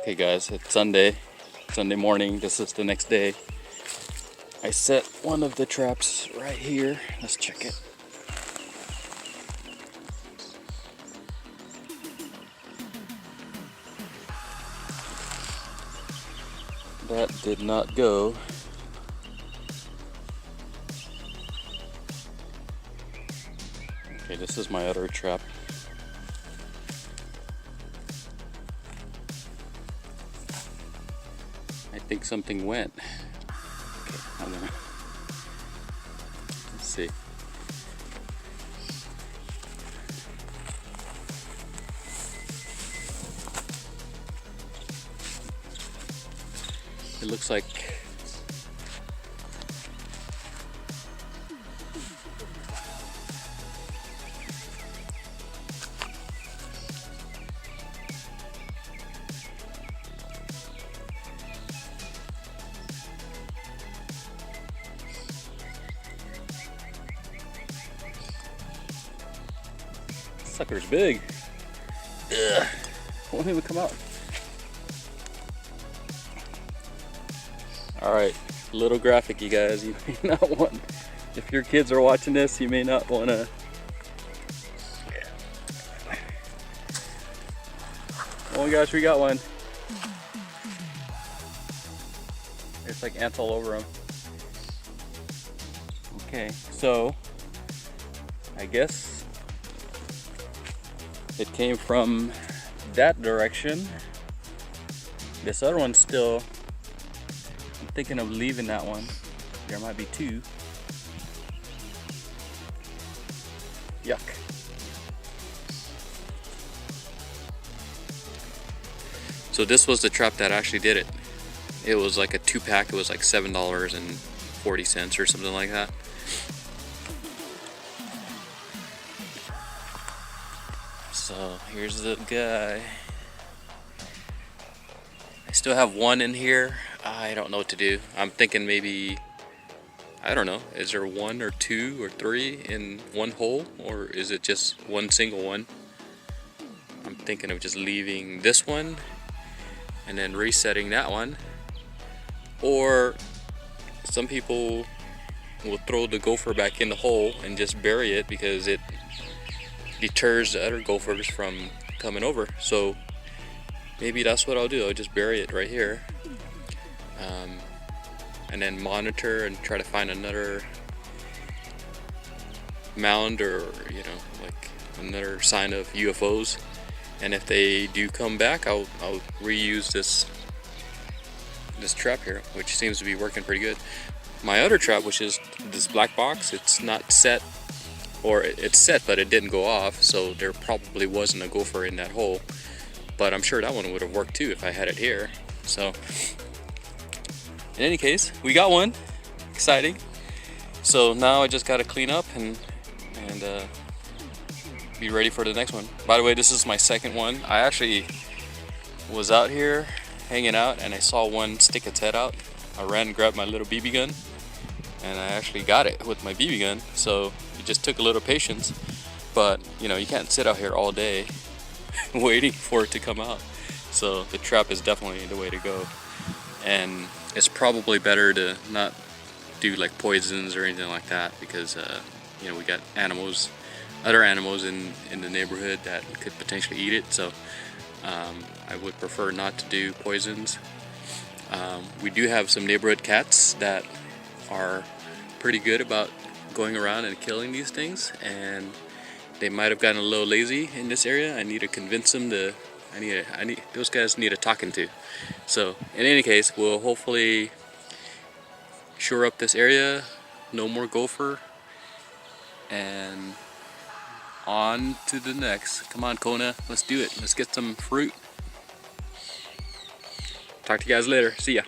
Okay guys, it's Sunday morning. This is the next day. I set one of the traps right here. Let's check it. That did not go. Okay, this is my other trap. I think something went. Okay, I'm gonna, let's see. It looks like sucker's big. Ugh. Won't even come out. Alright, a little graphic, you guys. You may not want, if your kids are watching this, you may not want to. Oh my gosh, we got one. It's like ants all over them. Okay, so I guess it came from that direction. This other one's still, I'm thinking of leaving that one. There might be two. Yuck. So this was the trap that actually did it. It was like a 2-pack. It was like $7.40 or something like that. So here's the guy. I still have one in here. I don't know what to do. I'm thinking maybe, I don't know, is there 1 or 2 or 3 in one hole, or is it just one single one? I'm thinking of just leaving this one and then resetting that one. Or some people will throw the gopher back in the hole and just bury it because it deters the other gophers from coming over. So maybe that's what I'll do. I'll just bury it right here, and then monitor and try to find another mound, or like another sign of UFOs. And if they do come back, I'll reuse this trap here, which seems to be working pretty good. My other trap, which is this black box, it's not set, or it's set but it didn't go off, so there probably wasn't a gopher in that hole. But I'm sure that one would have worked too if I had it here. So in any case, we got one. Exciting. So now I just got to clean up and be ready for the next one. By the way, this is my second one. I actually was out here hanging out and I saw one stick its head out. I ran and grabbed my little BB gun and I actually got it with my BB gun. So it just took a little patience, but you can't sit out here all day waiting for it to come out. So the trap is definitely the way to go, and it's probably better to not do like poisons or anything like that, because we got other animals in the neighborhood that could potentially eat it. So I would prefer not to do poisons. We do have some neighborhood cats that are pretty good about going around and killing these things, and they might have gotten a little lazy in this area. I need to convince them to, those guys need a talking to. So in any case, we'll hopefully shore up this area, no more gopher, and on to the next. Come on, Kona, let's do it. Let's get some fruit. Talk to you guys later. See ya.